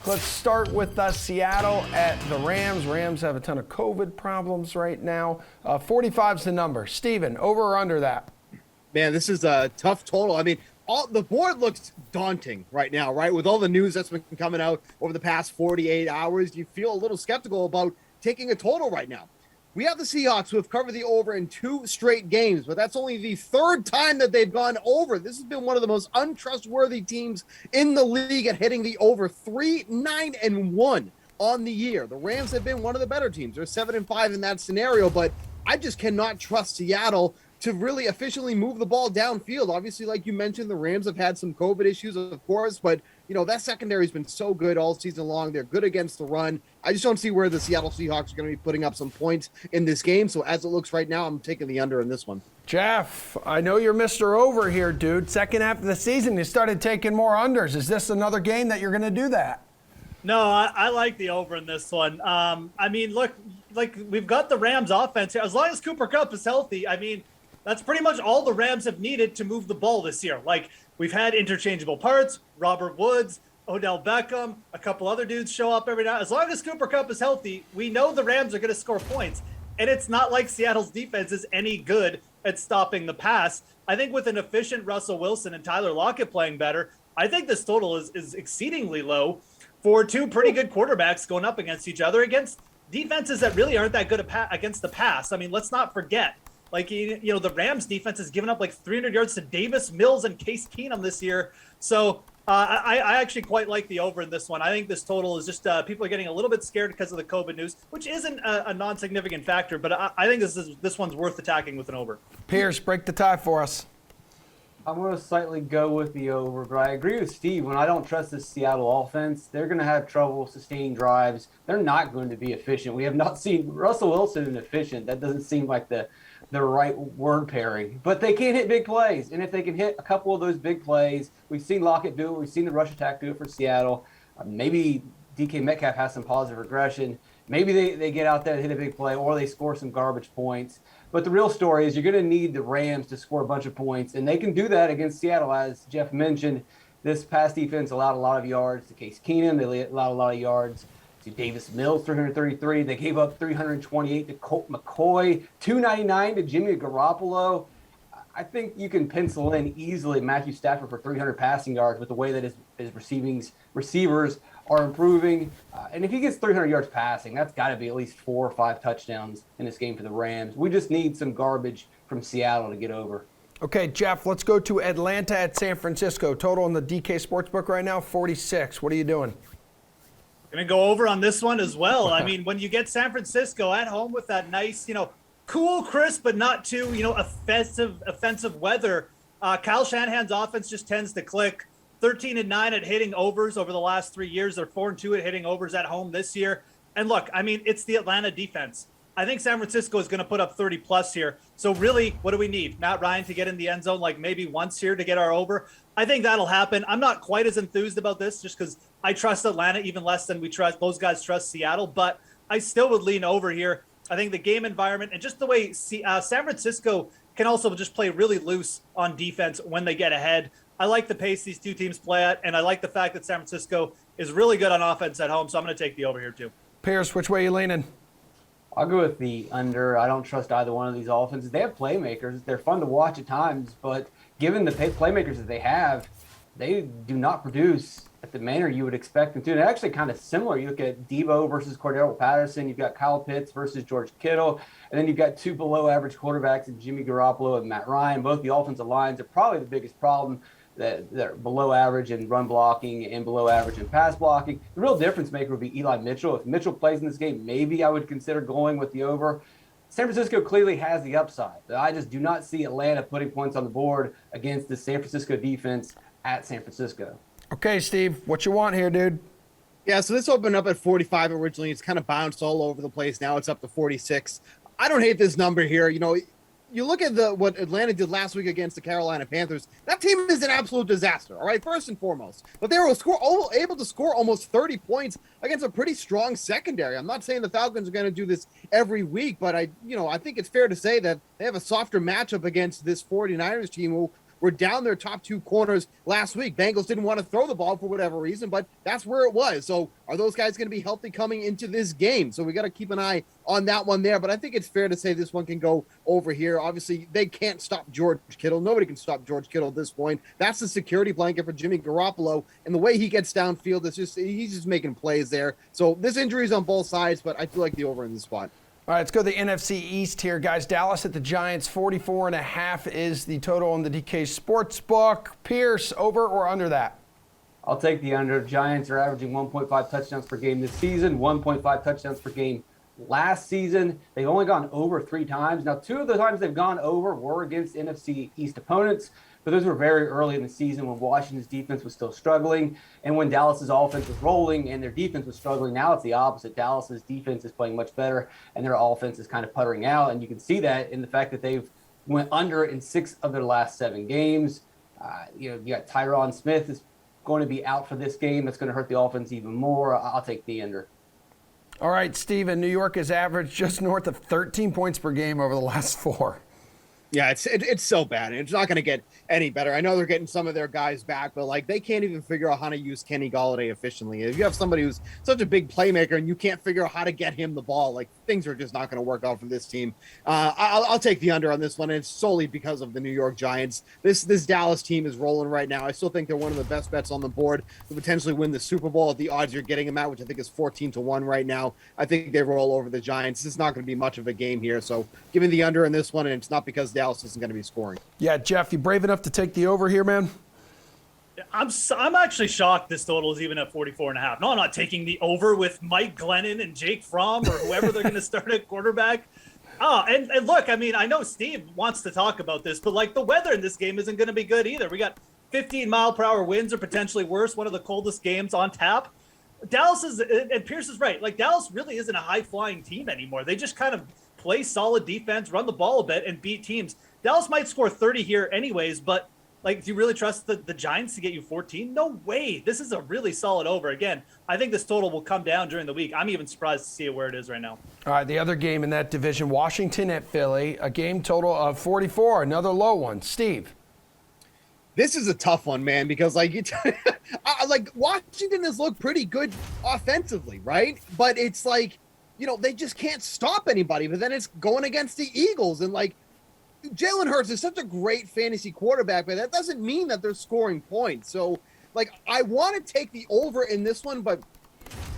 Let's start with Seattle at the Rams. Rams have a ton of COVID problems right now. 45's the number. Steven, over or under that? Man, this is a tough total. I mean, the board looks daunting right now, right? With all the news that's been coming out over the past 48 hours, you feel a little skeptical about taking a total right now. We have the Seahawks who have covered the over in 2 straight games, but that's only the 3rd time that they've gone over. This has been one of the most untrustworthy teams in the league at hitting the over. 3-9-1 on the year. The Rams have been one of the better teams. They're 7-5 in that scenario, but I just cannot trust Seattle to really efficiently move the ball downfield. Obviously, like you mentioned, the Rams have had some COVID issues, of course, but that secondary has been so good all season long. They're good against the run. I just don't see where the Seattle Seahawks are going to be putting up some points in this game. So as it looks right now, I'm taking the under in this one. Geoff, I know you're Mr. Over here, dude. Second half of the season, you started taking more unders. Is this another game that you're going to do that? No, I like the over in this one. I mean, look, like we've got the Rams offense here. As long as Cooper Kupp is healthy, I mean, that's pretty much all the Rams have needed to move the ball this year. Like, we've had interchangeable parts, Robert Woods, Odell Beckham, a couple other dudes show up every now. As long as Cooper Kupp is healthy, we know the Rams are going to score points. And it's not like Seattle's defense is any good at stopping the pass. I think with an efficient Russell Wilson and Tyler Lockett playing better, I think this total is exceedingly low for 2 pretty good quarterbacks going up against each other against defenses that really aren't that good against the pass. I mean, let's not forget. Like, the Rams defense has given up like 300 yards to Davis Mills and Case Keenum this year. So I actually quite like the over in this one. I think this total is just people are getting a little bit scared because of the COVID news, which isn't a non-significant factor. But I think this one's worth attacking with an over. Pearce, break the tie for us. I'm going to slightly go with the over, but I agree with Steve. When I don't trust this Seattle offense, they're going to have trouble sustaining drives. They're not going to be efficient. We have not seen Russell Wilson efficient. That doesn't seem like the right word pairing. But they can hit big plays. And if they can hit a couple of those big plays, we've seen Lockett do it. We've seen the rush attack do it for Seattle. Maybe DK Metcalf has some positive regression. Maybe they get out there and hit a big play, or they score some garbage points. But the real story is you're going to need the Rams to score a bunch of points, and they can do that against Seattle. As Geoff mentioned, this pass defense allowed a lot of yards to Case Keenum. They allowed a lot of yards to Davis Mills, 333. They gave up 328 to Colt McCoy, 299 to Jimmy Garoppolo. I think you can pencil in easily Matthew Stafford for 300 passing yards with the way that his receivers are improving. And if he gets 300 yards passing, that's got to be at least 4 or 5 touchdowns in this game for the Rams. We just need some garbage from Seattle to get over. Okay, Geoff, let's go to Atlanta at San Francisco. Total in the DK Sportsbook right now, 46. What are you doing? Going to go over on this one as well. I mean, when you get San Francisco at home with that nice, cool, crisp, but not too, offensive weather, Kyle Shanahan's offense just tends to click. 13-9 at hitting overs over the last 3 years. They're 4-2 at hitting overs at home this year. And look, I mean, it's the Atlanta defense. I think San Francisco is going to put up 30 plus here. So really, what do we need? Matt Ryan to get in the end zone like maybe once here to get our over. I think that'll happen. I'm not quite as enthused about this just because I trust Atlanta even less than those guys trust Seattle, but I still would lean over here. I think the game environment and just the way San Francisco can also just play really loose on defense when they get ahead. I like the pace these two teams play at, and I like the fact that San Francisco is really good on offense at home, so I'm going to take the over here too. Pearce, which way are you leaning? I'll go with the under. I don't trust either one of these offenses. They have playmakers. They're fun to watch at times, but given the playmakers that they have, they do not produce at the manner you would expect them to. And they're actually kind of similar. You look at Debo versus Cordero Patterson. You've got Kyle Pitts versus George Kittle. And then you've got 2 below-average quarterbacks in Jimmy Garoppolo and Matt Ryan. Both the offensive lines are probably the biggest problem. They're below average in run blocking and below average in pass blocking. The real difference maker would be Eli Mitchell. If Mitchell plays in this game, maybe I would consider going with the over. San Francisco clearly has the upside. But I just do not see Atlanta putting points on the board against the San Francisco defense at San Francisco. Okay, Steve, what you want here, dude? Yeah, so this opened up at 45 originally. It's kind of bounced all over the place. Now it's up to 46. I don't hate this number here. You look at what Atlanta did last week against the Carolina Panthers. That team is an absolute disaster, all right, first and foremost. But they were able to score almost 30 points against a pretty strong secondary. I'm not saying the Falcons are going to do this every week, but I think it's fair to say that they have a softer matchup against this 49ers team who were down their top two corners last week. Bengals didn't want to throw the ball for whatever reason, but that's where it was. So are those guys going to be healthy coming into this game? So we got to keep an eye on that one there. But I think it's fair to say this one can go over here. Obviously, they can't stop George Kittle. Nobody can stop George Kittle at this point. That's the security blanket for Jimmy Garoppolo. And the way he gets downfield, he's just making plays there. So this injury is on both sides, but I feel like the over in this spot. All right, let's go to the NFC East here, guys. Dallas at the Giants, 44.5 is the total on the DK Sportsbook. Pearce, over or under that? I'll take the under. Giants are averaging 1.5 touchdowns per game this season, 1.5 touchdowns per game last season. They've only gone over 3 times. Now, 2 of the times they've gone over were against NFC East opponents, but those were very early in the season when Washington's defense was still struggling and when Dallas's offense was rolling and their defense was struggling. Now it's the opposite. Dallas's defense is playing much better and their offense is kind of puttering out. And you can see that in the fact that they've went under in 6 of their last 7 games. You got Tyron Smith is going to be out for this game. That's going to hurt the offense even more. I'll take the under. All right, Steven, New York has averaged just north of 13 points per game over the last 4. Yeah, it's so bad. It's not going to get any better. I know they're getting some of their guys back, but like they can't even figure out how to use Kenny Golladay efficiently. If you have somebody who's such a big playmaker and you can't figure out how to get him the ball, like things are just not going to work out for this team. I'll take the under on this one, and it's solely because of the New York Giants. This Dallas team is rolling right now. I still think they're one of the best bets on the board to potentially win the Super Bowl at the odds you're getting them at, which I think is 14-1 right now. I think they roll over the Giants. This is not going to be much of a game here, so give me the under in this one, and it's not because Dallas isn't going to be scoring. Yeah, Geoff, you brave enough to take the over here, man? I'm actually shocked this total is even at 44.5. No, I'm not taking the over with Mike Glennon and Jake Fromm or whoever they're going to start at quarterback. And look, I mean, I know Steve wants to talk about this, but like the weather in this game isn't going to be good either. We got 15-mile-per-hour winds or potentially worse, one of the coldest games on tap. Dallas is, and Pearce is right, like Dallas really isn't a high-flying team anymore. They just kind of play solid defense, run the ball a bit, and beat teams. Dallas might score 30 here anyways, but like, do you really trust the Giants to get you 14? No way. This is a really solid over. Again, I think this total will come down during the week. I'm even surprised to see it where it is right now. All right, the other game in that division, Washington at Philly, a game total of 44, another low one. Steve. This is a tough one, man, because like like Washington has looked pretty good offensively, right? But it's like, they just can't stop anybody. But then it's going against the Eagles, and like Jalen Hurts is such a great fantasy quarterback, but that doesn't mean that they're scoring points. So like I want to take the over in this one, but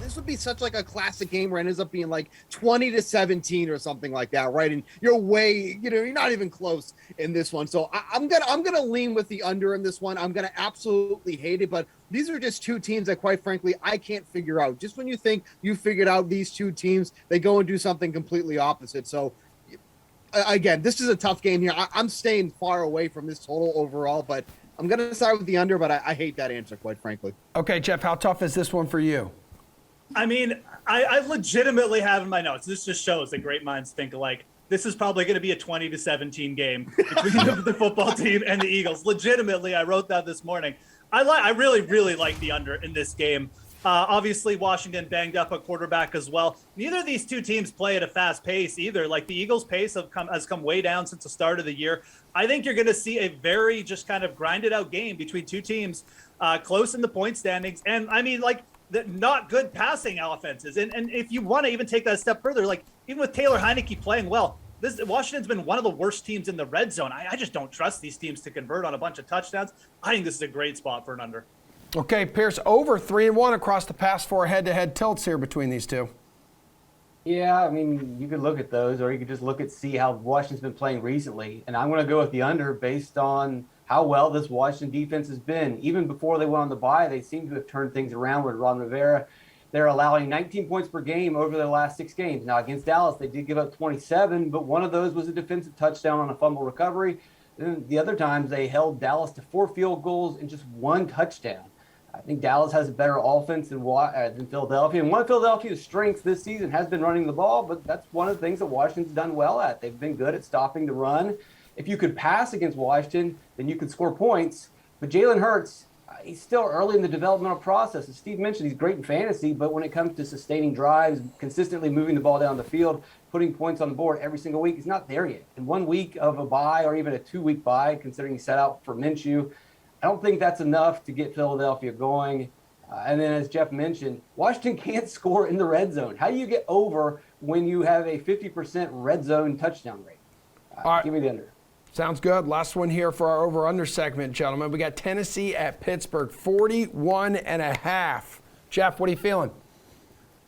this would be such like a classic game where it ends up being like 20-17 or something like that, right? And you're not even close in this one. So I'm gonna lean with the under in this one. I'm gonna absolutely hate it, but these are just 2 teams that, quite frankly, I can't figure out. Just when you think you figured out these 2 teams, they go and do something completely opposite. So again, this is a tough game here. I'm staying far away from this total overall, but I'm gonna side with the under. But I hate that answer, quite frankly. Okay, Geoff, how tough is this one for you? I mean, I legitimately have in my notes, this just shows that great minds think alike. This is probably going to be a 20-17 game between the football team and the Eagles. Legitimately, I wrote that this morning. I really, really like the under in this game. Obviously, Washington banged up a quarterback as well. Neither of these 2 teams play at a fast pace either. Like the Eagles' pace has come way down since the start of the year. I think you're going to see a very just kind of grinded out game between 2 teams, close in the point standings. And I mean, like, not good passing offenses. And if you want to even take that a step further, like even with Taylor Heineke playing well, Washington's been one of the worst teams in the red zone. I just don't trust these teams to convert on a bunch of touchdowns. I think this is a great spot for an under. Okay, Pearce, over 3-1 across the past 4 head-to-head tilts here between these 2. Yeah, I mean, you could look at those, or you could just see how Washington's been playing recently. And I'm going to go with the under based on how well this Washington defense has been. Even before they went on the bye, they seem to have turned things around with Ron Rivera. They're allowing 19 points per game over their last 6 games. Now, against Dallas, they did give up 27, but one of those was a defensive touchdown on a fumble recovery. Then the other times, they held Dallas to 4 field goals and just 1 touchdown. I think Dallas has a better offense than Philadelphia. And one of Philadelphia's strengths this season has been running the ball, but that's one of the things that Washington's done well at. They've been good at stopping the run. If you could pass against Washington, then you could score points. But Jalen Hurts, He's still early in the developmental process. As Steve mentioned, he's great in fantasy, but when it comes to sustaining drives, consistently moving the ball down the field, putting points on the board every single week, he's not there yet. In 1 week of a bye or even a 2-week bye, considering he set out for Minshew, I don't think that's enough to get Philadelphia going. And then, as Geoff mentioned, Washington can't score in the red zone. How do you get over when you have a 50% red zone touchdown rate? All right. Give me the under. Sounds good. Last one here for our over-under segment, gentlemen. We got Tennessee at Pittsburgh, 41.5. Geoff, what are you feeling?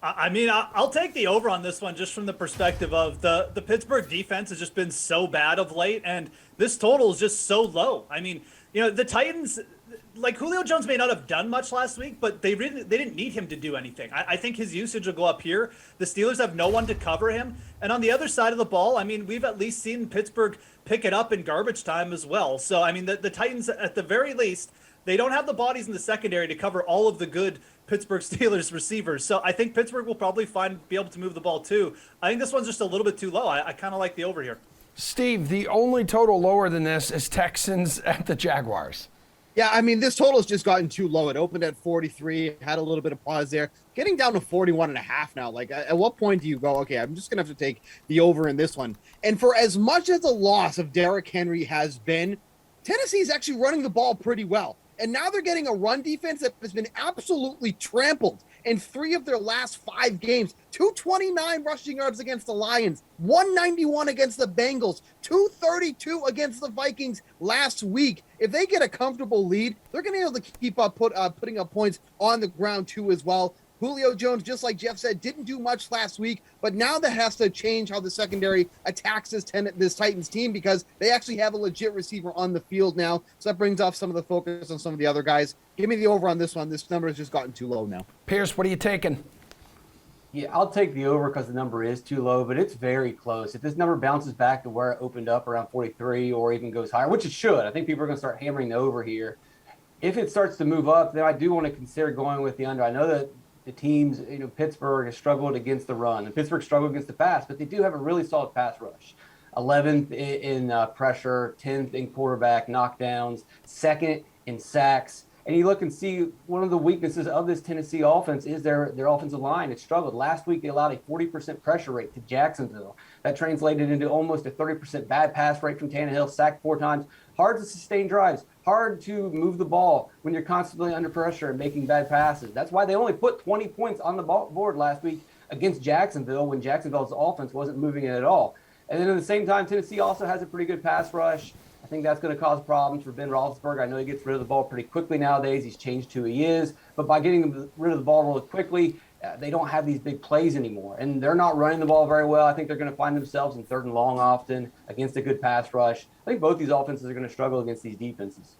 I mean, I'll take the over on this one just from the perspective of the Pittsburgh defense has just been so bad of late, and this total is just so low. I mean, the Titans, like Julio Jones may not have done much last week, but they didn't need him to do anything. I think his usage will go up here. The Steelers have no one to cover him. And on the other side of the ball, I mean, we've at least seen Pittsburgh pick it up in garbage time as well. So, I mean, the Titans, at the very least, they don't have the bodies in the secondary to cover all of the good Pittsburgh Steelers receivers. So I think Pittsburgh will probably be able to move the ball too. I think this one's just a little bit too low. I kind of like the over here. Steve, the only total lower than this is Texans at the Jaguars. Yeah, I mean, this total has just gotten too low. It opened at 43, had a little bit of pause there, getting down to 41.5 now. Like, at what point do you go, okay, I'm just going to have to take the over in this one? And for as much as the loss of Derrick Henry has been, Tennessee is actually running the ball pretty well. And now they're getting a run defense that has been absolutely trampled in 3 of their last 5 games. 229 rushing yards against the Lions, 191 against the Bengals, 232 against the Vikings last week. If they get a comfortable lead, they're going to be able to keep up putting up points on the ground too as well. Julio Jones, just like Geoff said, didn't do much last week, but now that has to change how the secondary attacks this Titans team, because they actually have a legit receiver on the field now. So that brings off some of the focus on some of the other guys. Give me the over on this one. This number has just gotten too low now. Pearce, what are you taking? Yeah, I'll take the over because the number is too low, but it's very close. If this number bounces back to where it opened up around 43 or even goes higher, which it should, I think people are going to start hammering the over here. If it starts to move up, then I do want to consider going with the under. I know that the teams, Pittsburgh has struggled against the run, and Pittsburgh struggled against the pass, but they do have a really solid pass rush. 11th in pressure, 10th in quarterback knockdowns, 2nd in sacks. And you look and see one of the weaknesses of this Tennessee offense is their offensive line. It struggled. Last week, they allowed a 40% pressure rate to Jacksonville. That translated into almost a 30% bad pass rate from Tannehill, sacked 4 times. Hard to sustain drives, hard to move the ball when you're constantly under pressure and making bad passes. That's why they only put 20 points on the board last week against Jacksonville when Jacksonville's offense wasn't moving it at all. And then at the same time, Tennessee also has a pretty good pass rush. I think that's going to cause problems for Ben Roethlisberger. I know he gets rid of the ball pretty quickly nowadays. He's changed who he is. But by getting rid of the ball really quickly, they don't have these big plays anymore. And they're not running the ball very well. I think they're going to find themselves in 3rd and long often against a good pass rush. I think both these offenses are going to struggle against these defenses.